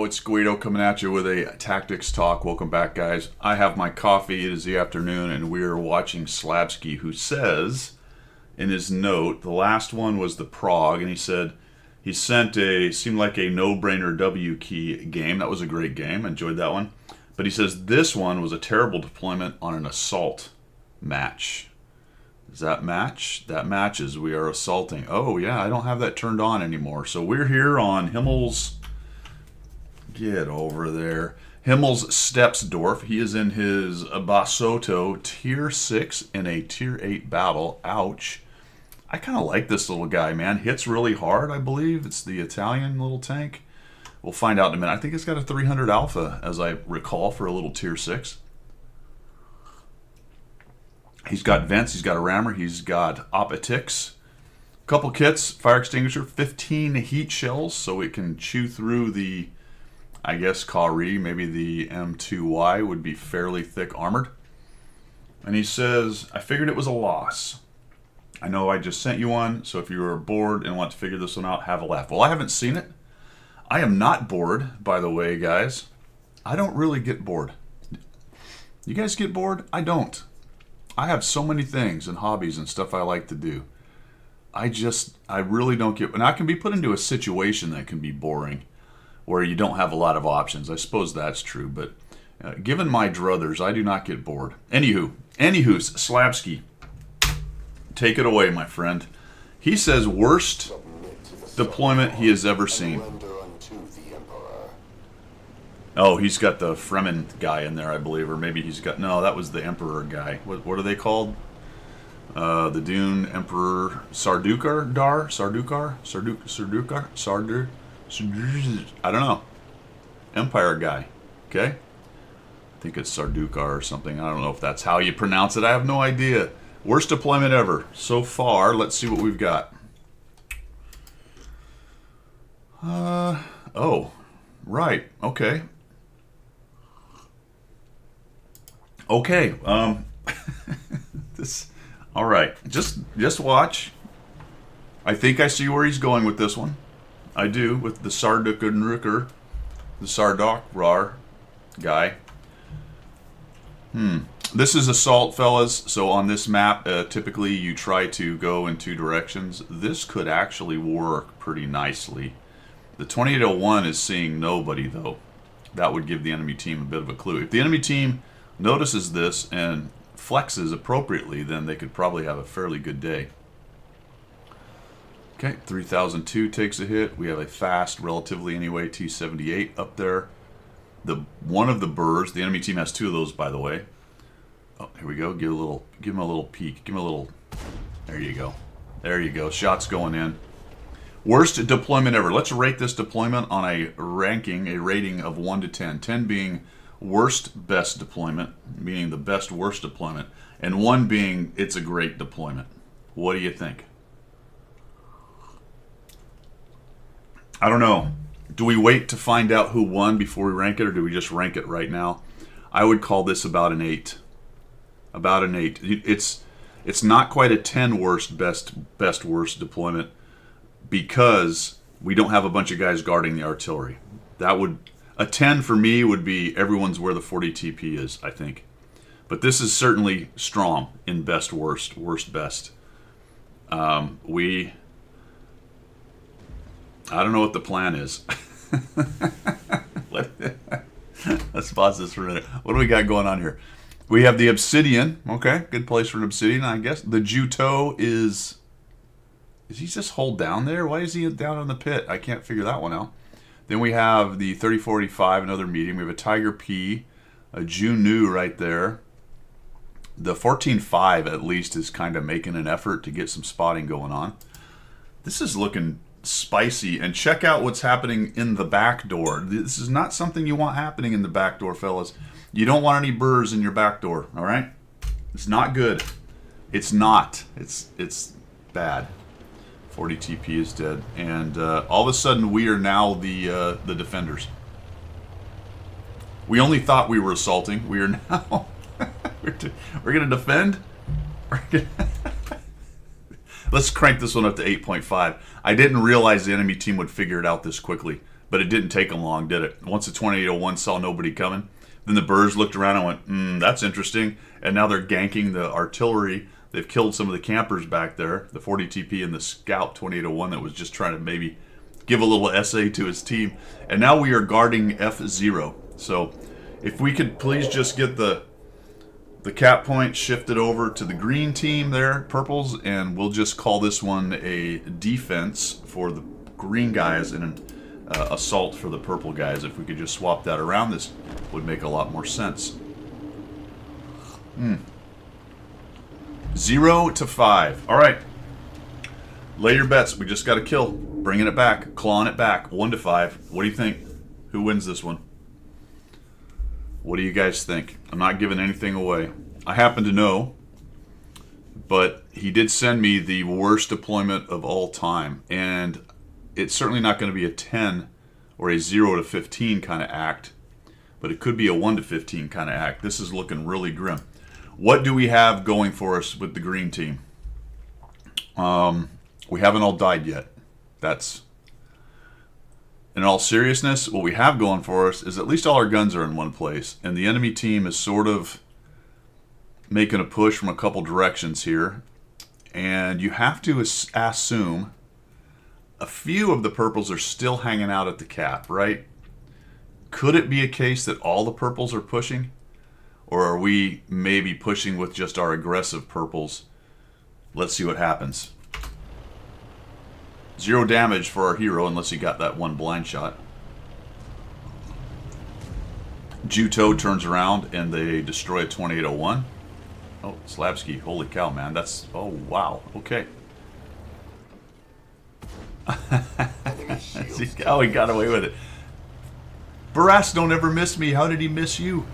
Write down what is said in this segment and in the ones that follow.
Yo, it's Guido coming at you with a Tactics Talk. Welcome back, guys. I have my coffee. It is the afternoon, and we are watching Slabsky, who says in his note, the last one was the Prague, and he said he seemed like a no-brainer W key game. That was a great game. Enjoyed that one. But he says this one was a terrible deployment on an assault match. Does that match? That matches. We are assaulting. Oh, yeah, I don't have that turned on anymore. So we're here on Himmel's... Get over there. Himmel's Stepsdorf. He is in his Basoto Tier 6 in a Tier 8 battle. Ouch. I kind of like this little guy, man. Hits really hard, I believe. It's the Italian little tank. We'll find out in a minute. I think it's got a 300 alpha, as I recall, for a little Tier 6. He's got vents. He's got a rammer. He's got optics. Couple kits. Fire extinguisher. 15 heat shells, so it can chew through the... I guess Kari, maybe the M2Y, would be fairly thick armored. And he says, I figured it was a loss. I know I just sent you one, so if you are bored and want to figure this one out, have a laugh. Well, I haven't seen it. I am not bored, by the way, guys. I don't really get bored. You guys get bored? I don't. I have so many things and hobbies and stuff I like to do. I really don't get... And I can be put into a situation that can be boring, where you don't have a lot of options. I suppose that's true, but given my druthers, I do not get bored. Anywho's Slabsky. Take it away, my friend. He says worst deployment he has ever seen. Oh, he's got the Fremen guy in there, I believe, or maybe he's got... No, that was the Emperor guy. What are they called? The Dune Emperor Sardukar? I don't know. Empire guy. Okay? I think it's Sardukar or something. I don't know if that's how you pronounce it. I have no idea. Worst deployment ever. So far, let's see what we've got. Oh. Right. Okay. Okay. All right. Just watch. I think I see where he's going with this one. I do, with the Sardaukar, the Sardaukar guy. This is assault, fellas. So on this map, typically you try to go in two directions. This could actually work pretty nicely. The 2801 is seeing nobody, though. That would give the enemy team a bit of a clue. If the enemy team notices this and flexes appropriately, then they could probably have a fairly good day. Okay, 3002 takes a hit. We have a fast, relatively anyway, T-78 up there. One of the burrs, the enemy team has two of those, by the way. Oh, here we go. Give him a little peek. Give him a little... There you go. There you go. Shots going in. Worst deployment ever. Let's rate this deployment on a rating of 1 to 10. 10 being worst best deployment, meaning the best worst deployment, and 1 being it's a great deployment. What do you think? I don't know. Do we wait to find out who won before we rank it, or do we just rank it right now? I would call this about an 8. About an 8. It's not quite a 10 worst best worst deployment, because we don't have a bunch of guys guarding the artillery. A 10 for me would be everyone's where the 40 TP is, I think. But this is certainly strong in best worst best. I don't know what the plan is. Let's pause this for a minute. What do we got going on here? We have the Obsidian. Okay, good place for an Obsidian, I guess. The Juto is he just hold down there? Why is he down in the pit? I can't figure that one out. Then we have the 3045, another medium. We have a Tiger P, a Juno right there. The 14.5 at least is kind of making an effort to get some spotting going on. This is looking spicy, and check out what's happening in the back door. This is not something you want happening in the back door, fellas. You don't want any burrs in your back door, all right? It's not good. It's not. It's bad. 40 TP is dead, and all of a sudden we are now the defenders. We only thought we were assaulting. We are now we're gonna defend. Let's crank this one up to 8.5. I didn't realize the enemy team would figure it out this quickly. But it didn't take them long, did it? Once the 2801 saw nobody coming, then the birds looked around and went, that's interesting. And now they're ganking the artillery. They've killed some of the campers back there, the 40 TP and the Scout 2801 that was just trying to maybe give a little essay to his team. And now we are guarding F0. So if we could please just get the cap point shifted over to the green team there, purples, and we'll just call this one a defense for the green guys and an assault for the purple guys. If we could just swap that around, this would make a lot more sense. 0 to 5. All right. Lay your bets. We just got a kill. Bringing it back. Clawing it back. 1 to 5. What do you think? Who wins this one? What do you guys think? I'm not giving anything away. I happen to know, but he did send me the worst deployment of all time. And it's certainly not going to be a 10 or a 0 to 15 kind of act, but it could be a 1 to 15 kind of act. This is looking really grim. What do we have going for us with the green team? We haven't all died yet. That's, in all seriousness, what we have going for us is at least all our guns are in one place, and the enemy team is sort of making a push from a couple directions here, and you have to assume a few of the purples are still hanging out at the cap, right? Could it be a case that all the purples are pushing? Or are we maybe pushing with just our aggressive purples? Let's see what happens. 0 damage for our hero, unless he got that one blind shot. Juto turns around and they destroy a 2801. Oh, Slavsky, holy cow, man. That's, oh, wow. Okay. Oh, he got away with it. Barras, don't ever miss me. How did he miss you?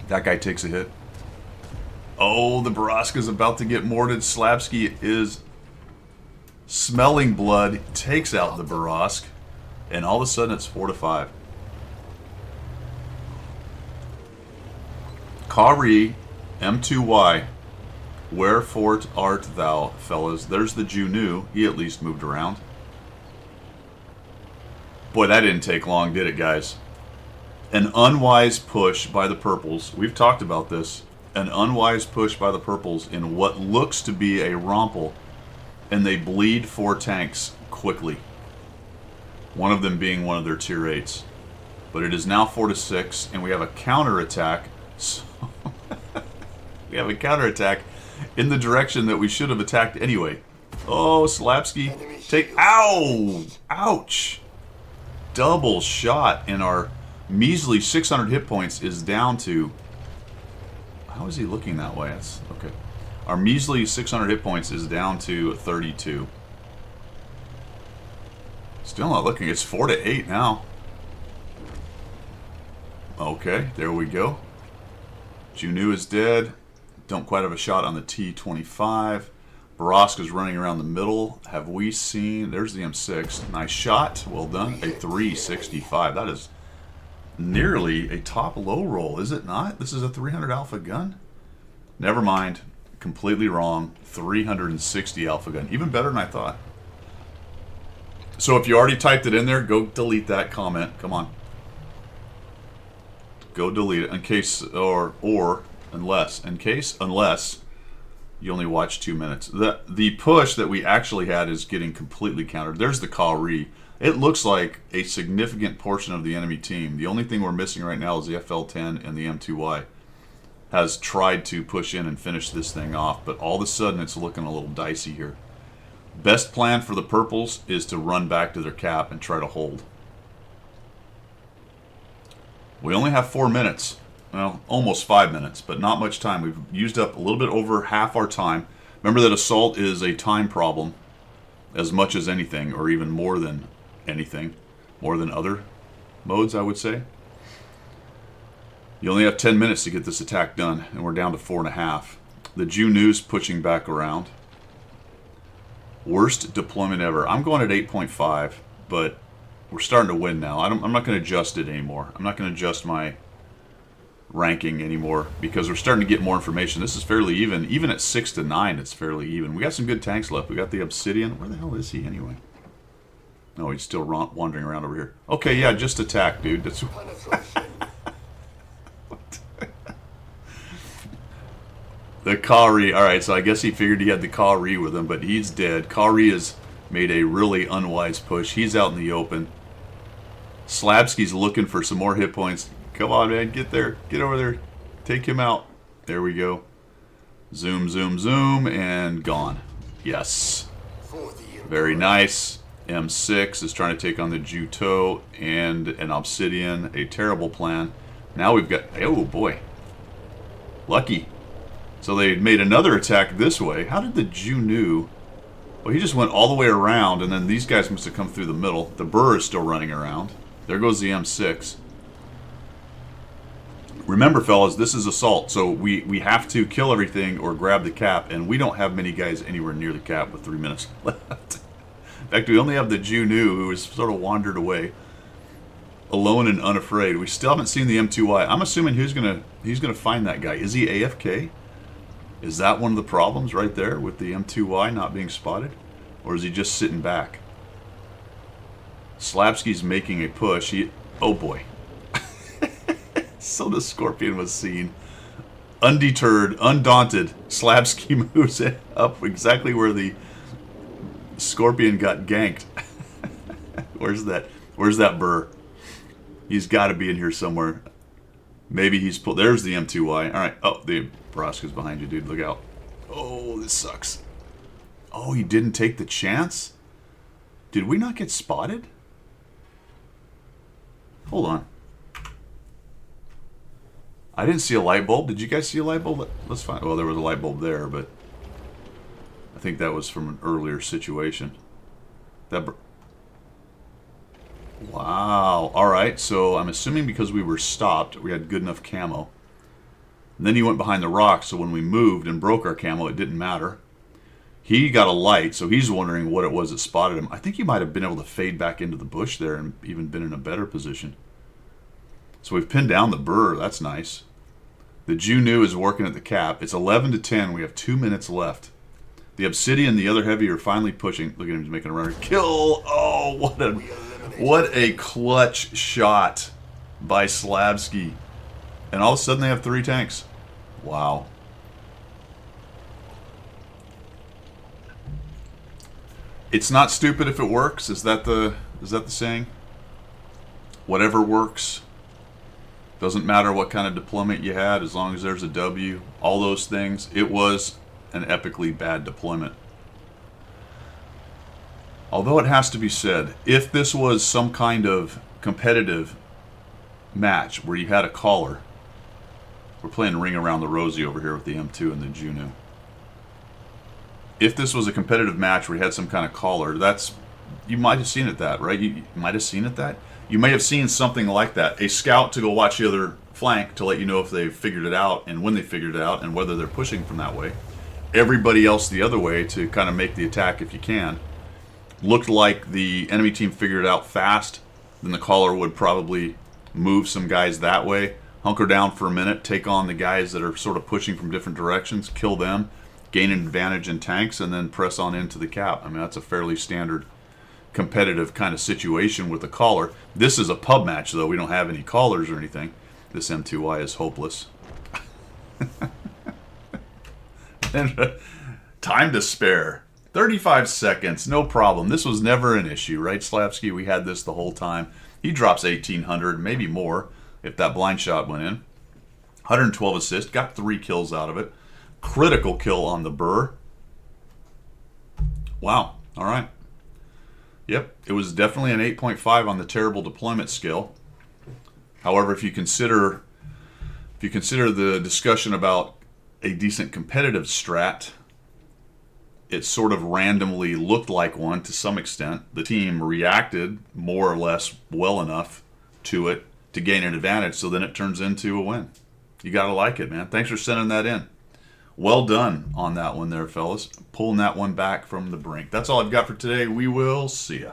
That guy takes a hit. Oh, the Baraska's about to get mortared. Slavsky is smelling blood, takes out the Barask, and all of a sudden it's 4 to 5. Kari, M2Y, wherefore art thou, fellas? There's the Junu. He at least moved around. Boy, that didn't take long, did it, guys? An unwise push by the purples. We've talked about this. An unwise push by the purples in what looks to be a romple, and they bleed 4 tanks quickly. One of them being one of their tier 8s. But it is now 4 to 6, and we have a counterattack. So we have a counterattack in the direction that we should have attacked anyway. Oh, Slavsky, take... Ow! Ouch! Double shot, and our measly 600 hit points is down to... How is he looking that way? That's okay. Our measly 600 hit points is down to 32. Still not looking. It's 4 to 8 now. Okay, there we go. Junu is dead. Don't quite have a shot on the T-25. Baraska's running around the middle. Have we seen... There's the M6. Nice shot. Well done. A 365. That is nearly a top low roll, is it not? This is a 300 alpha gun? Never mind. Completely wrong. 360 alpha gun. Even better than I thought. So if you already typed it in there, go delete that comment. Come on. Go delete it in case, unless you only watch 2 minutes. The push that we actually had is getting completely countered. There's the Kari. It looks like a significant portion of the enemy team. The only thing we're missing right now is the FL-10 and the M2Y has tried to push in and finish this thing off, but all of a sudden it's looking a little dicey here. Best plan for the purples is to run back to their cap and try to hold. We only have 4 minutes. Well, almost 5 minutes, but not much time. We've used up a little bit over half our time. Remember that assault is a time problem as much as anything, or even more than anything. More than other modes, I would say. You only have 10 minutes to get this attack done, and we're down to 4.5. The Junu's pushing back around. Worst deployment ever. I'm going at 8.5, but we're starting to win now. I'm not going to adjust it anymore. I'm not going to adjust my ranking anymore because we're starting to get more information. This is fairly even. Even at 6 to 9, it's fairly even. We got some good tanks left. We got the Obsidian. Where the hell is he anyway? No, he's still wandering around over here. Okay, yeah, just attack, dude. That's... The Kari. Alright, so I guess he figured he had the Kari with him, but he's dead. Kari has made a really unwise push. He's out in the open. Slabsky's looking for some more hit points. Come on, man. Get there. Get over there. Take him out. There we go. Zoom, zoom, zoom, and gone. Yes. Very nice. M6 is trying to take on the Juto and an Obsidian. A terrible plan. Now we've got... Oh, boy. Lucky. So they made another attack this way. How did the Juno... Well, he just went all the way around, and then these guys must have come through the middle. The Burr is still running around. There goes the M6. Remember, fellas, this is assault, so we have to kill everything or grab the cap, and we don't have many guys anywhere near the cap with 3 minutes left. In fact, we only have the Juno, who has sort of wandered away, alone and unafraid. We still haven't seen the M2Y. I'm assuming he's gonna find that guy. Is he AFK? Is that one of the problems right there with the M2Y not being spotted? Or is he just sitting back? Slabsky's making a push. Oh boy. So the Scorpion was seen. Undeterred, undaunted, Slabsky moves it up exactly where the Scorpion got ganked. Where's that Burr? He's got to be in here somewhere. Maybe he's pulled. There's the M2Y. All right. Oh, the Baraska's behind you, dude. Look out. Oh, this sucks. Oh, he didn't take the chance? Did we not get spotted? Hold on. I didn't see a light bulb. Did you guys see a light bulb? Let's find... Well, there was a light bulb there, but I think that was from an earlier situation. Wow. All right. So I'm assuming because we were stopped, we had good enough camo. And then he went behind the rock, so when we moved and broke our camo, it didn't matter. He got a light, so he's wondering what it was that spotted him. I think he might have been able to fade back into the bush there and even been in a better position. So we've pinned down the Burr. That's nice. The Juno is working at the cap. It's 11 to 10. We have 2 minutes left. The Obsidian, the other heavy, are finally pushing. Look at him, he's making a runner. Kill! Oh, what a clutch shot by Slabsky. And all of a sudden they have 3 tanks. Wow. It's not stupid if it works. Is that the saying? Whatever works. Doesn't matter what kind of deployment you had, as long as there's a W. All those things. It was an epically bad deployment. Although it has to be said, if this was some kind of competitive match where you had a caller, we're playing Ring Around the Rosie over here with the M2 and the Juno. If this was a competitive match where you had some kind of caller, you might have seen it that, right? You might have seen it that. You may have seen something like that. A scout to go watch the other flank to let you know if they figured it out and when they figured it out and whether they're pushing from that way. Everybody else the other way to kind of make the attack if you can. Looked like the enemy team figured it out fast. Then the caller would probably move some guys that way, hunker down for a minute, take on the guys that are sort of pushing from different directions, kill them, gain an advantage in tanks, and then press on into the cap. I mean, that's a fairly standard competitive kind of situation with a caller. This is a pub match, though. We don't have any callers or anything. This M2Y is hopeless. And, time to spare. 35 seconds, no problem. This was never an issue, right, Slabsky? We had this the whole time. He drops 1,800, maybe more, if that blind shot went in. 112 assists, got 3 kills out of it. Critical kill on the Burr. Wow, all right. Yep, it was definitely an 8.5 on the terrible deployment scale. However, if you consider the discussion about a decent competitive strat, it sort of randomly looked like one to some extent. The team reacted more or less well enough to it to gain an advantage, so then it turns into a win. You gotta like it, man. Thanks for sending that in. Well done on that one there, fellas. Pulling that one back from the brink. That's all I've got for today. We will see ya.